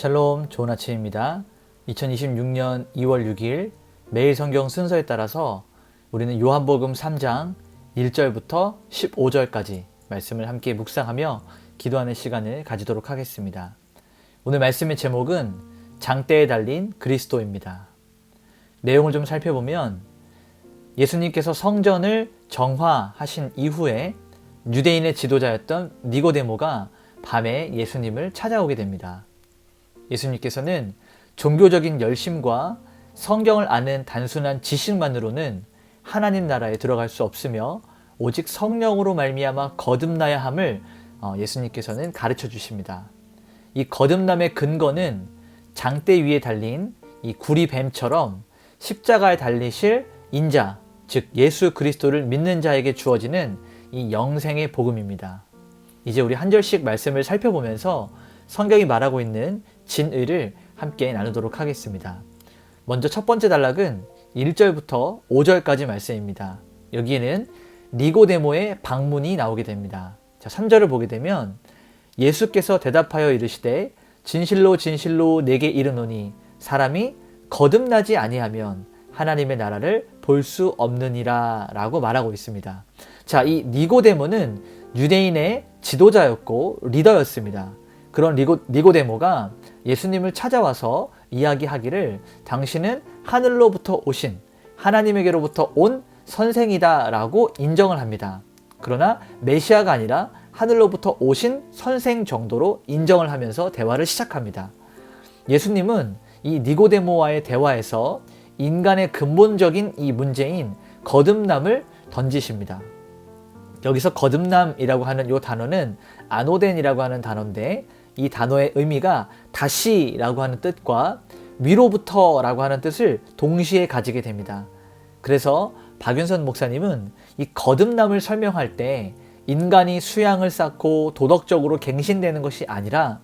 샬롬, 좋은 아침입니다. 2026년 2월 6일 매일 성경 순서에 따라서 우리는 요한복음 3장 1절부터 15절까지 말씀을 함께 묵상하며 기도하는 시간을 가지도록 하겠습니다. 오늘 말씀의 제목은 장대에 달린 그리스도입니다. 내용을 좀 살펴보면 예수님께서 성전을 정화하신 이후에 유대인의 지도자였던 니고데모가 밤에 예수님을 찾아오게 됩니다. 예수님께서는 종교적인 열심과 성경을 아는 단순한 지식만으로는 하나님 나라에 들어갈 수 없으며 오직 성령으로 말미암아 거듭나야 함을 예수님께서는 가르쳐 주십니다. 이 거듭남의 근거는 장대 위에 달린 이 구리뱀처럼 십자가에 달리실 인자, 즉 예수 그리스도를 믿는 자에게 주어지는 이 영생의 복음입니다. 이제 우리 한 절씩 말씀을 살펴보면서 성경이 말하고 있는 진의를 함께 나누도록 하겠습니다. 먼저 첫 번째 단락은 1절부터 5절까지 말씀입니다. 여기에는 니고데모의 방문이 나오게 됩니다. 자, 3절을 보게 되면 예수께서 대답하여 이르시되 진실로 진실로 내게 이르노니 사람이 거듭나지 아니하면 하나님의 나라를 볼 수 없느니라 라고 말하고 있습니다. 자, 이 니고데모는 유대인의 지도자였고 리더였습니다. 그런 니고데모가 예수님을 찾아와서 이야기하기를 당신은 하늘로부터 오신 하나님에게로부터 온 선생이다 라고 인정을 합니다. 그러나 메시아가 아니라 하늘로부터 오신 선생 정도로 인정을 하면서 대화를 시작합니다. 예수님은 이 니고데모와의 대화에서 인간의 근본적인 이 문제인 거듭남을 던지십니다. 여기서 거듭남이라고 하는 이 단어는 아노덴이라고 하는 단어인데 이 단어의 의미가 다시라고 하는 뜻과 위로부터라고 하는 뜻을 동시에 가지게 됩니다. 그래서 박윤선 목사님은 이 거듭남을 설명할 때 인간이 수양을 쌓고 도덕적으로 갱신되는 것이 아니라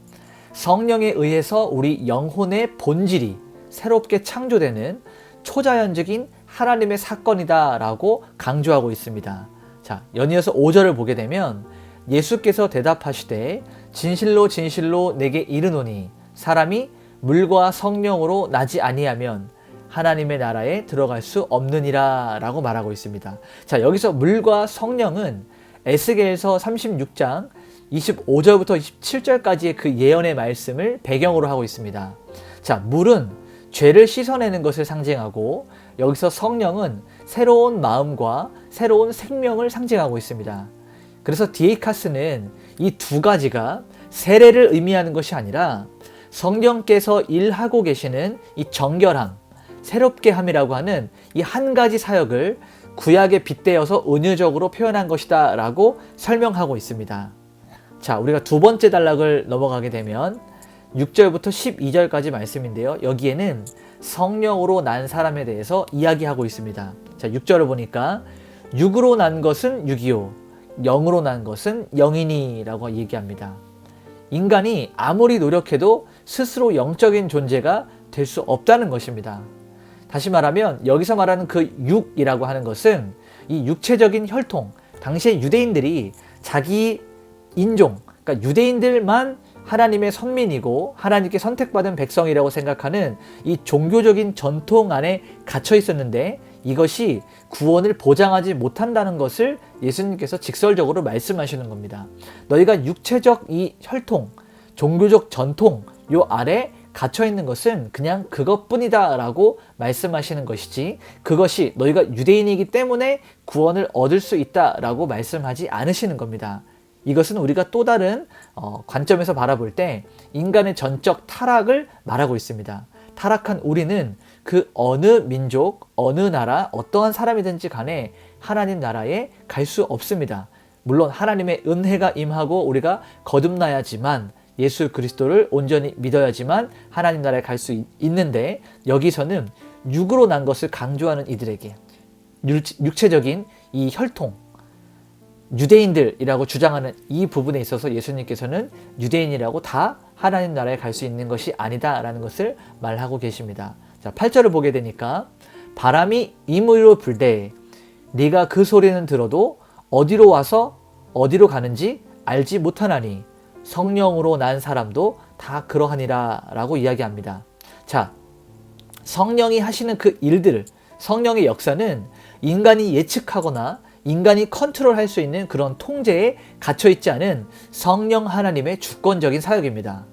성령에 의해서 우리 영혼의 본질이 새롭게 창조되는 초자연적인 하나님의 사건이다 라고 강조하고 있습니다. 자, 연이어서 5절을 보게 되면 예수께서 대답하시되 진실로 진실로 내게 이르노니 사람이 물과 성령으로 나지 아니하면 하나님의 나라에 들어갈 수 없느니라 라고 말하고 있습니다. 자, 여기서 물과 성령은 에스겔서 36장 25절부터 27절까지의 그 예언의 말씀을 배경으로 하고 있습니다. 자, 물은 죄를 씻어내는 것을 상징하고 여기서 성령은 새로운 마음과 새로운 생명을 상징하고 있습니다. 그래서 디에이카스는 이 두 가지가 세례를 의미하는 것이 아니라 성령께서 일하고 계시는 이 정결함, 새롭게 함이라고 하는 이 한 가지 사역을 구약에 빗대어서 은유적으로 표현한 것이다 라고 설명하고 있습니다. 자, 우리가 두 번째 단락을 넘어가게 되면 6절부터 12절까지 말씀인데요. 여기에는 성령으로 난 사람에 대해서 이야기하고 있습니다. 자, 6절을 보니까 육으로 난 것은 육이요 영으로 난 것은 영이니라고 얘기합니다. 인간이 아무리 노력해도 스스로 영적인 존재가 될 수 없다는 것입니다. 다시 말하면 여기서 말하는 그 육이라고 하는 것은 이 육체적인 혈통, 당시의 유대인들이 자기 인종, 그러니까 유대인들만 하나님의 선민이고 하나님께 선택받은 백성이라고 생각하는 이 종교적인 전통 안에 갇혀 있었는데 이것이 구원을 보장하지 못한다는 것을 예수님께서 직설적으로 말씀하시는 겁니다. 너희가 육체적 이 혈통, 종교적 전통 요 아래 갇혀 있는 것은 그냥 그것뿐이다 라고 말씀하시는 것이지 그것이 너희가 유대인이기 때문에 구원을 얻을 수 있다 라고 말씀하지 않으시는 겁니다. 이것은 우리가 또 다른 관점에서 바라볼 때 인간의 전적 타락을 말하고 있습니다. 타락한 우리는 그 어느 민족, 어느 나라, 어떠한 사람이든지 간에 하나님 나라에 갈 수 없습니다. 물론 하나님의 은혜가 임하고 우리가 거듭나야지만 예수 그리스도를 온전히 믿어야지만 하나님 나라에 갈 수 있는데 여기서는 육으로 난 것을 강조하는 이들에게 육체적인 이 혈통, 유대인들이라고 주장하는 이 부분에 있어서 예수님께서는 유대인이라고 다 하나님 나라에 갈 수 있는 것이 아니다 라는 것을 말하고 계십니다. 자, 8절을 보게 되니까 바람이 임의로 불되 네가 그 소리는 들어도 어디로 와서 어디로 가는지 알지 못하나니 성령으로 난 사람도 다 그러하니라 라고 이야기합니다. 자, 성령이 하시는 그 일들을, 성령의 역사는 인간이 예측하거나 인간이 컨트롤할 수 있는 그런 통제에 갇혀있지 않은 성령 하나님의 주권적인 사역입니다.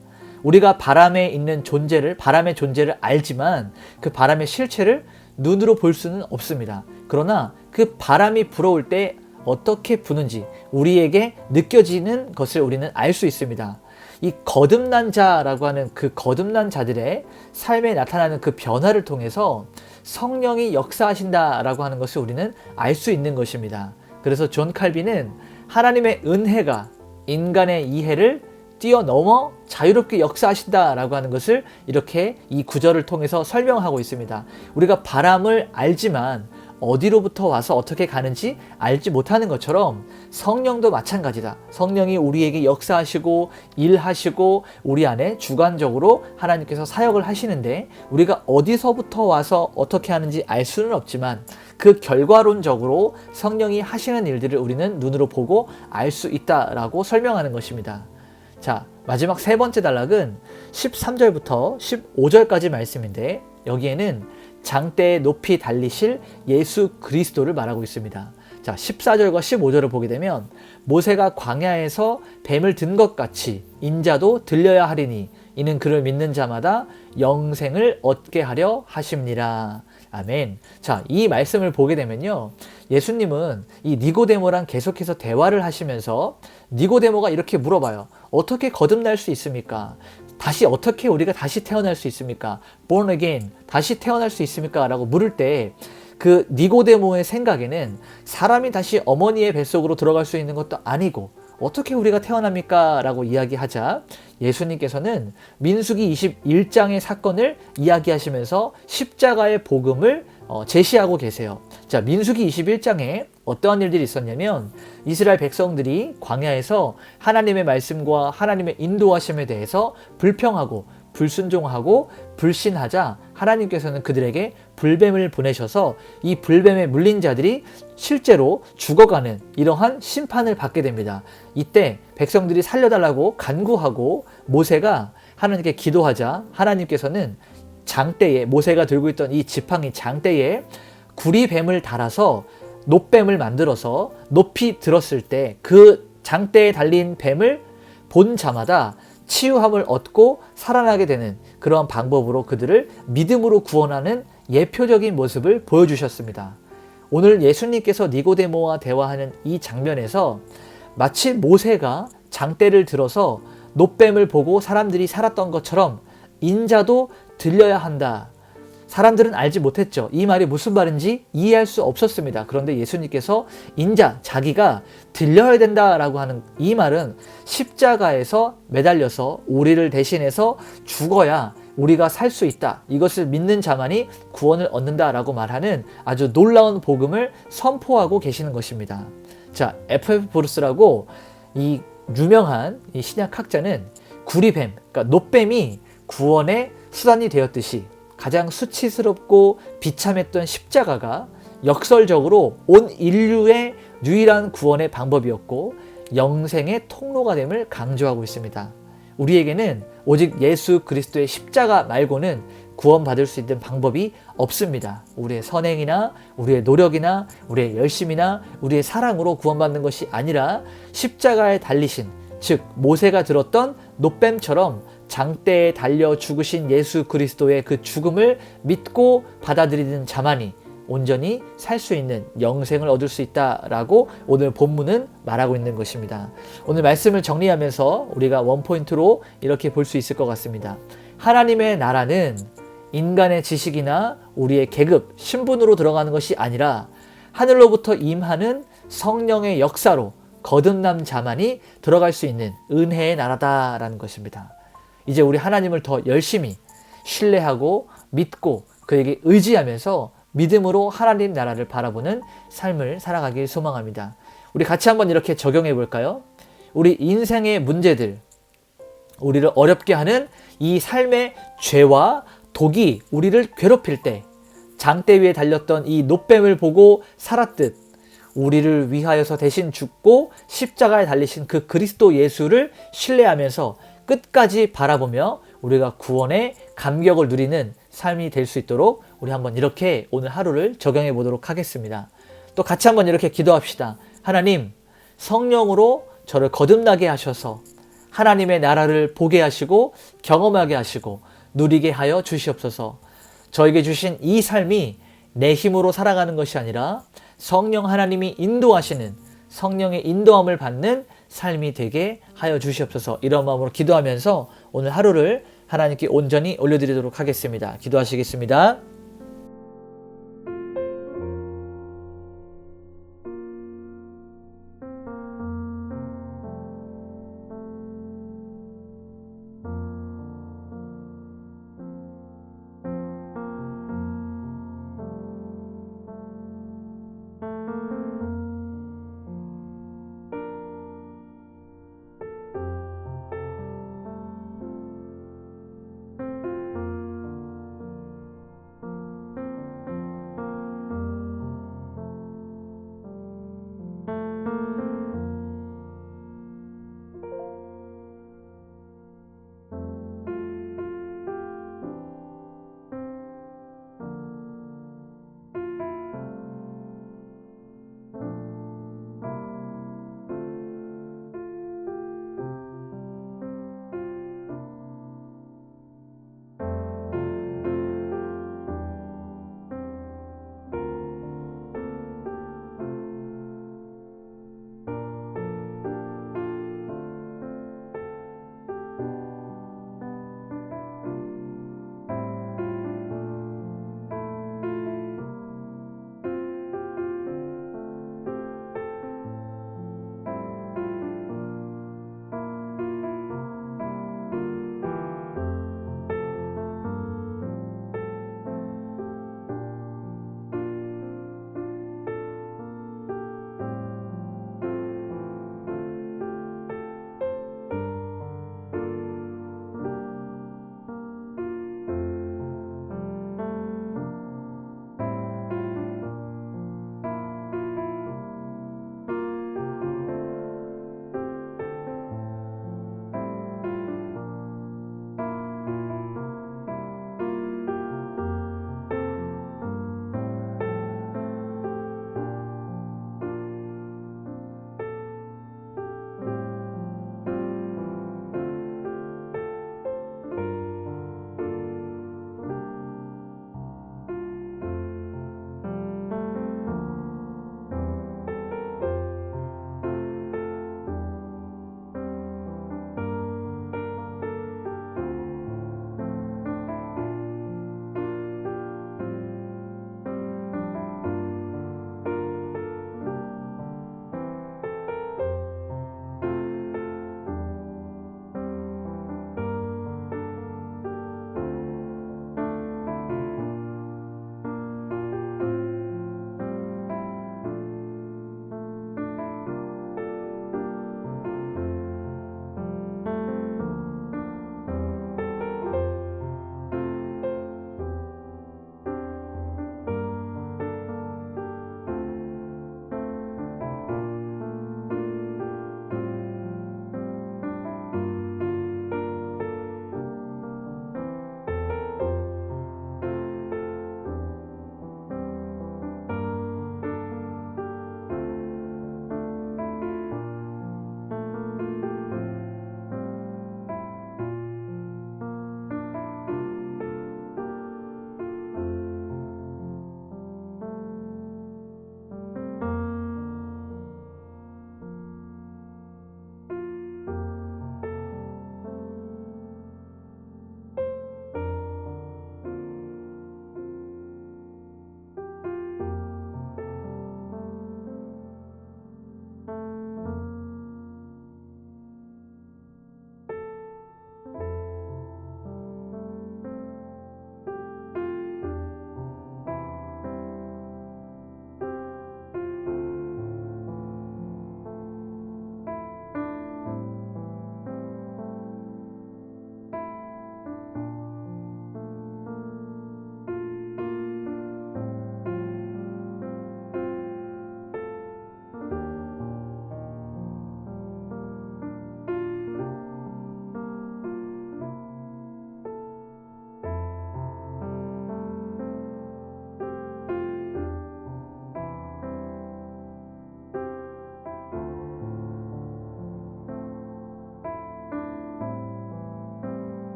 우리가 바람에 있는 존재를, 바람의 존재를 알지만 그 바람의 실체를 눈으로 볼 수는 없습니다. 그러나 그 바람이 불어올 때 어떻게 부는지 우리에게 느껴지는 것을 우리는 알 수 있습니다. 이 거듭난 자라고 하는 그 거듭난 자들의 삶에 나타나는 그 변화를 통해서 성령이 역사하신다라고 하는 것을 우리는 알 수 있는 것입니다. 그래서 존 칼빈은 하나님의 은혜가 인간의 이해를 뛰어넘어 자유롭게 역사하신다라고 하는 것을 이렇게 이 구절을 통해서 설명하고 있습니다. 우리가 바람을 알지만 어디로부터 와서 어떻게 가는지 알지 못하는 것처럼 성령도 마찬가지다. 성령이 우리에게 역사하시고 일하시고 우리 안에 주관적으로 하나님께서 사역을 하시는데 우리가 어디서부터 와서 어떻게 하는지 알 수는 없지만 그 결과론적으로 성령이 하시는 일들을 우리는 눈으로 보고 알 수 있다라고 설명하는 것입니다. 자, 마지막 세 번째 단락은 13절부터 15절까지 말씀인데 여기에는 장대에 높이 달리실 예수 그리스도를 말하고 있습니다. 자, 14절과 15절을 보게 되면 모세가 광야에서 뱀을 든 것 같이 인자도 들려야 하리니 이는 그를 믿는 자마다 영생을 얻게 하려 하심니라. 아멘. 자, 이 말씀을 보게 되면요, 예수님은 이 니고데모랑 계속해서 대화를 하시면서 니고데모가 이렇게 물어봐요. 어떻게 거듭날 수 있습니까? 어떻게 우리가 다시 태어날 수 있습니까? Born again, 다시 태어날 수 있습니까? 라고 물을 때 그 니고데모의 생각에는 사람이 다시 어머니의 뱃속으로 들어갈 수 있는 것도 아니고 어떻게 우리가 태어납니까? 라고 이야기하자 예수님께서는 민수기 21장의 사건을 이야기하시면서 십자가의 복음을 제시하고 계세요. 자, 민수기 21장에 어떠한 일들이 있었냐면 이스라엘 백성들이 광야에서 하나님의 말씀과 하나님의 인도하심에 대해서 불평하고 불순종하고 불신하자 하나님께서는 그들에게 불뱀을 보내셔서 이 불뱀에 물린 자들이 실제로 죽어가는 이러한 심판을 받게 됩니다. 이때 백성들이 살려달라고 간구하고 모세가 하나님께 기도하자 하나님께서는 장대에, 모세가 들고 있던 이 지팡이 장대에 구리뱀을 달아서 놋뱀을 만들어서 높이 들었을 때 그 장대에 달린 뱀을 본 자마다 치유함을 얻고 살아나게 되는 그런 방법으로 그들을 믿음으로 구원하는 예표적인 모습을 보여주셨습니다. 오늘 예수님께서 니고데모와 대화하는 이 장면에서 마치 모세가 장대를 들어서 놋뱀을 보고 사람들이 살았던 것처럼 인자도 들려야 한다. 사람들은 알지 못했죠. 이 말이 무슨 말인지 이해할 수 없었습니다. 그런데 예수님께서 인자, 자기가 들려야 된다라고 하는 이 말은 십자가에서 매달려서 우리를 대신해서 죽어야 우리가 살 수 있다. 이것을 믿는 자만이 구원을 얻는다라고 말하는 아주 놀라운 복음을 선포하고 계시는 것입니다. 자, F.F. 브루스라고 이 유명한 이 신약학자는 구리뱀, 그러니까 놋뱀이 구원의 수단이 되었듯이 가장 수치스럽고 비참했던 십자가가 역설적으로 온 인류의 유일한 구원의 방법이었고 영생의 통로가 됨을 강조하고 있습니다. 우리에게는 오직 예수 그리스도의 십자가 말고는 구원받을 수 있는 방법이 없습니다. 우리의 선행이나 우리의 노력이나 우리의 열심이나 우리의 사랑으로 구원받는 것이 아니라 십자가에 달리신, 즉 모세가 들었던 놋뱀처럼 장대에 달려 죽으신 예수 그리스도의 그 죽음을 믿고 받아들이는 자만이 온전히 살 수 있는 영생을 얻을 수 있다라고 오늘 본문은 말하고 있는 것입니다. 오늘 말씀을 정리하면서 우리가 원포인트로 이렇게 볼 수 있을 것 같습니다. 하나님의 나라는 인간의 지식이나 우리의 계급, 신분으로 들어가는 것이 아니라 하늘로부터 임하는 성령의 역사로 거듭난 자만이 들어갈 수 있는 은혜의 나라다라는 것입니다. 이제 우리 하나님을 더 열심히 신뢰하고 믿고 그에게 의지하면서 믿음으로 하나님 나라를 바라보는 삶을 살아가길 소망합니다. 우리 같이 한번 이렇게 적용해 볼까요? 우리 인생의 문제들, 우리를 어렵게 하는 이 삶의 죄와 독이 우리를 괴롭힐 때 장대 위에 달렸던 이 놋뱀을 보고 살았듯 우리를 위하여서 대신 죽고 십자가에 달리신 그 그리스도 예수를 신뢰하면서 끝까지 바라보며 우리가 구원의 감격을 누리는 삶이 될 수 있도록 우리 한번 이렇게 오늘 하루를 적용해 보도록 하겠습니다. 또 같이 한번 이렇게 기도합시다. 하나님, 성령으로 저를 거듭나게 하셔서 하나님의 나라를 보게 하시고 경험하게 하시고 누리게 하여 주시옵소서. 저에게 주신 이 삶이 내 힘으로 살아가는 것이 아니라 성령 하나님이 인도하시는, 성령의 인도함을 받는 삶이 되게 하여 주시옵소서. 이런 마음으로 기도하면서 오늘 하루를 하나님께 온전히 올려드리도록 하겠습니다. 기도하시겠습니다.